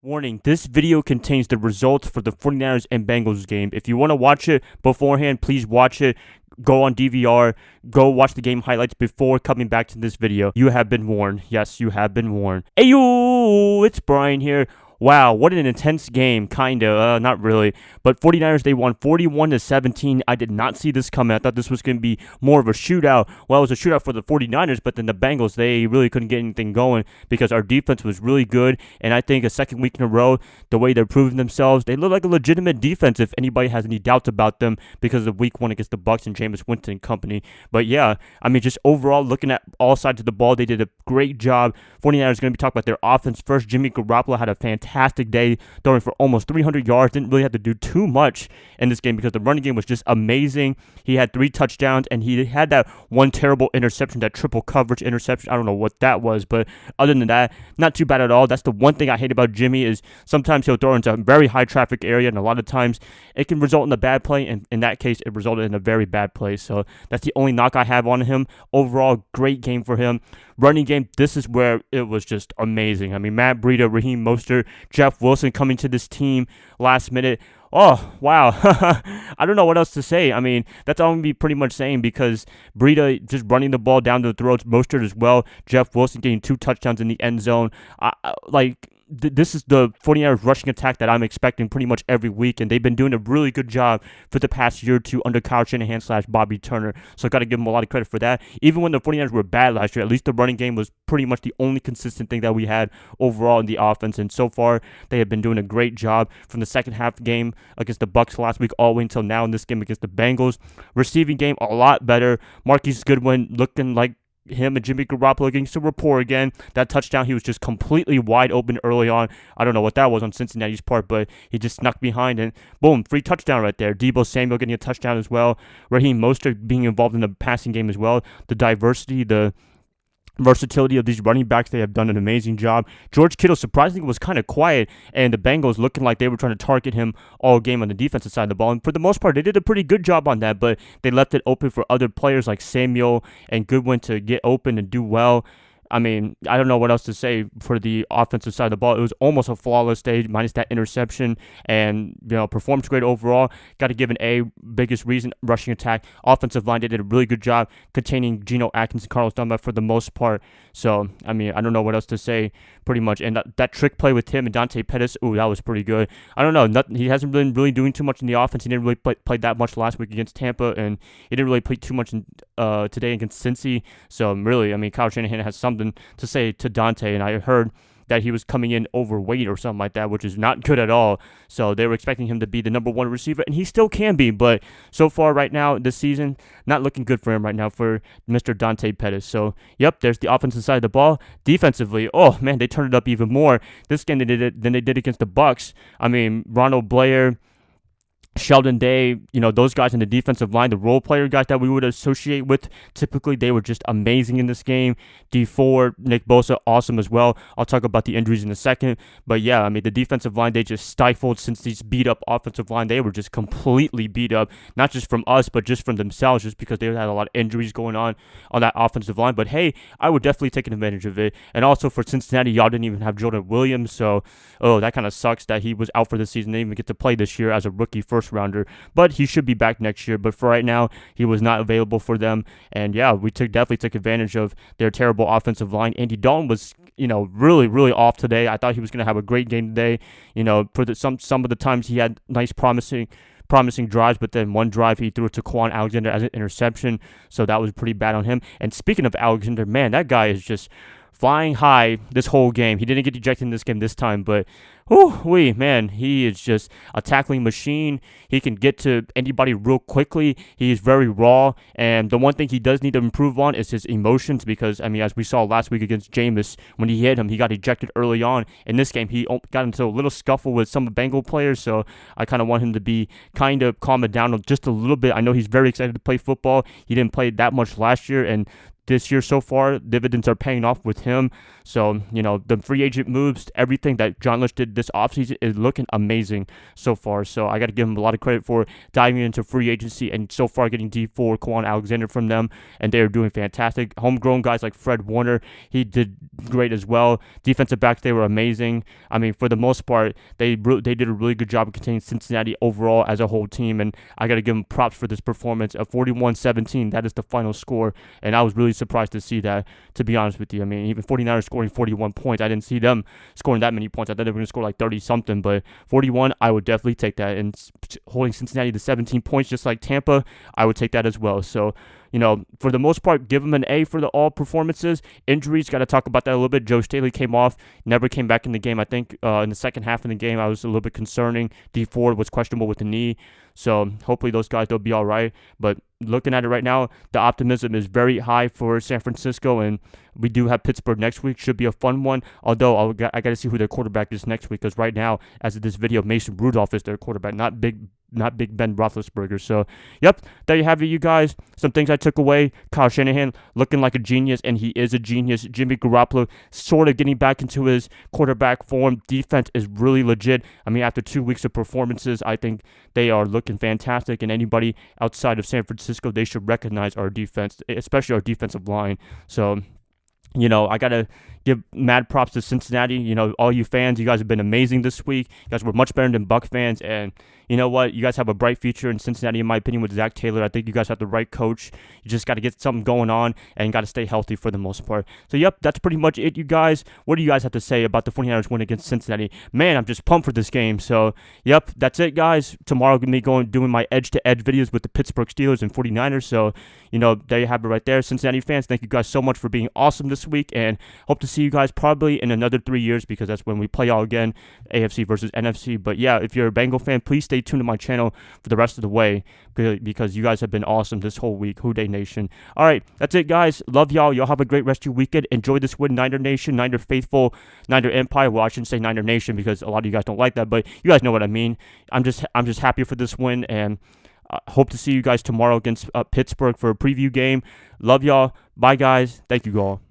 Warning, this video contains the results for the 49ers and Bengals game. If you want to watch it beforehand, please watch it. Go on DVR, go watch the game highlights before coming back to this video. You have been warned. Yes, you have been warned. Hey yo, it's Brian here. Wow, what an intense game, kinda, not really. But 49ers, they won 41-17. I did not see this coming. I thought this was going to be more of a shootout. Well, it was a shootout for the 49ers, but then the Bengals, they really couldn't get anything going because our defense was really good. And I think a second week in a row, the way they're proving themselves, they look like a legitimate defense if anybody has any doubts about them because of week one against the Bucs and Jameis Winston and company. But yeah, I mean, just overall, looking at all sides of the ball, they did a great job. 49ers going to be talking about their offense first. Jimmy Garoppolo had a fantastic day, throwing for almost 300 yards. Didn't really have to do too much in this game because the running game was just amazing. He had 3 touchdowns, and he had that one terrible interception, that triple coverage interception. I don't know what that was, but other than that, not too bad at all. That's the one thing I hate about Jimmy is sometimes he'll throw into a very high traffic area, and a lot of times it can result in a bad play, and in that case, it resulted in a very bad play. So that's the only knock I have on him. Overall, great game for him. Running game, this is where it was just amazing. I mean, Matt Breida, Raheem Mostert, Jeff Wilson coming to this team last minute. Oh, wow. I don't know what else to say. I mean, that's all I'm going to be pretty much saying because Breida just running the ball down the throats, Mostert as well, Jeff Wilson getting 2 touchdowns in the end zone. This is the 49ers rushing attack that I'm expecting pretty much every week, and they've been doing a really good job for the past year or two under Kyle Shanahan / Bobby Turner, so I got to give them a lot of credit for that. Even when the 49ers were bad last year, at least the running game was pretty much the only consistent thing that we had overall in the offense, and so far, they have been doing a great job from the second half game against the Bucs last week all the way until now in this game against the Bengals. Receiving game, a lot better. Marquise Goodwin looking like him and Jimmy Garoppolo getting some rapport again. That touchdown, he was just completely wide open early on. I don't know what that was on Cincinnati's part, but he just snuck behind and boom, free touchdown right there. Deebo Samuel getting a touchdown as well. Raheem Mostert being involved in the passing game as well. The diversity, the versatility of these running backs, they have done an amazing job. George Kittle surprisingly was kind of quiet, and the Bengals looking like they were trying to target him all game on the defensive side of the ball, and for the most part they did a pretty good job on that, but they left it open for other players like Samuel and Goodwin to get open and do well. I mean, I don't know what else to say for the offensive side of the ball. It was almost a flawless day, minus that interception, and, performed great overall. Got to give an A, biggest reason, rushing attack. Offensive line, they did a really good job containing Geno Atkins and Carlos Dunlap for the most part. So, I mean, I don't know what else to say, pretty much. And that trick play with him and Dante Pettis, that was pretty good. I don't know, he hasn't been really doing too much in the offense. He didn't really play that much last week against Tampa, and he didn't really play too much today against Cincy. So, really, I mean, Kyle Shanahan has something to say to Dante, and I heard that he was coming in overweight or something like that, which is not good at all. So they were expecting him to be the number 1 receiver, and he still can be, but so far right now this season, not looking good for him right now for Mr. Dante Pettis. So, yep, there's the offensive side of the ball. Defensively, oh man, they turned it up even more this game than they did against the Bucs. I mean, Ronald Blair, Sheldon Day, those guys in the defensive line, the role player guys that we would associate with, typically they were just amazing in this game. D4, Nick Bosa, awesome as well. I'll talk about the injuries in a second. But yeah, I mean, the defensive line, they just stifled since these beat up offensive line. They were just completely beat up, not just from us, but just from themselves, just because they had a lot of injuries going on that offensive line. But hey, I would definitely take advantage of it. And also for Cincinnati, y'all didn't even have Jordan Williams. So, that kind of sucks that he was out for the season. They didn't even get to play this year as a rookie first rounder, but he should be back next year. But for right now, he was not available for them, and yeah, we definitely took advantage of their terrible offensive line. Andy Dalton was, really, really off today. I thought he was going to have a great game today. For some of the times he had nice, promising drives, but then one drive he threw it to Quan Alexander as an interception, so that was pretty bad on him. And speaking of Alexander, man, that guy is just flying high this whole game. He didn't get ejected in this game this time, but man, he is just a tackling machine. He can get to anybody real quickly. He is very raw, and the one thing he does need to improve on is his emotions because, I mean, as we saw last week against Jameis, when he hit him, he got ejected early on. In this game, he got into a little scuffle with some Bengal players, so I kind of want him to be kind of calm it down just a little bit. I know he's very excited to play football. He didn't play that much last year, and this year so far. Dividends are paying off with him. So, the free agent moves, everything that John Lynch did this offseason is looking amazing so far. So I got to give him a lot of credit for diving into free agency and so far getting D4, Quan Alexander from them, and they are doing fantastic. Homegrown guys like Fred Warner, he did great as well. Defensive backs, they were amazing. I mean, for the most part, they did a really good job of containing Cincinnati overall as a whole team, and I got to give them props for this performance. At 41-17, that is the final score, and I was really surprised to see that, to be honest with you. I mean, even 49ers scoring 41 points, I didn't see them scoring that many points. I thought they were going to score like 30-something, but 41, I would definitely take that, and holding Cincinnati to 17 points just like Tampa, I would take that as well. So, for the most part, give them an A for the all performances. Injuries, got to talk about that a little bit. Joe Staley came off, never came back in the game. I think in the second half of the game, I was a little bit concerning. D Ford was questionable with the knee. So hopefully those guys, they'll be all right. But looking at it right now, the optimism is very high for San Francisco, and we do have Pittsburgh next week. Should be a fun one. Although I got to see who their quarterback is next week, because right now, as of this video, Mason Rudolph is their quarterback, not Big Ben Roethlisberger. So, yep, there you have it, you guys. Some things I took away. Kyle Shanahan looking like a genius, and he is a genius. Jimmy Garoppolo sort of getting back into his quarterback form. Defense is really legit. I mean, after 2 weeks of performances, I think they are looking fantastic, and anybody outside of San Francisco, they should recognize our defense, especially our defensive line. So, I got to give mad props to Cincinnati. All you fans, you guys have been amazing this week. You guys were much better than Buck fans, and you know what? You guys have a bright future in Cincinnati, in my opinion, with Zach Taylor. I think you guys have the right coach. You just got to get something going on and got to stay healthy for the most part. So, yep, that's pretty much it, you guys. What do you guys have to say about the 49ers win against Cincinnati? Man, I'm just pumped for this game. So, yep, that's it, guys. Tomorrow, I'm going to be doing my edge-to-edge videos with the Pittsburgh Steelers and 49ers. So, there you have it right there. Cincinnati fans, thank you guys so much for being awesome this week, and hope to see you guys probably in another 3 years, because that's when we play all again, AFC versus NFC. But yeah, if you're a Bengal fan, please stay tuned to my channel for the rest of the way, because you guys have been awesome this whole week. Who Dey Nation. All right, that's it, guys. Love y'all. Y'all have a great rest of your weekend. Enjoy this win, Niner Nation, Niner Faithful, Niner Empire. Well, I shouldn't say Niner Nation, because a lot of you guys don't like that, but you guys know what I mean. I'm just happy for this win, and hope to see you guys tomorrow against Pittsburgh for a preview game. Love y'all. Bye, guys. Thank you all.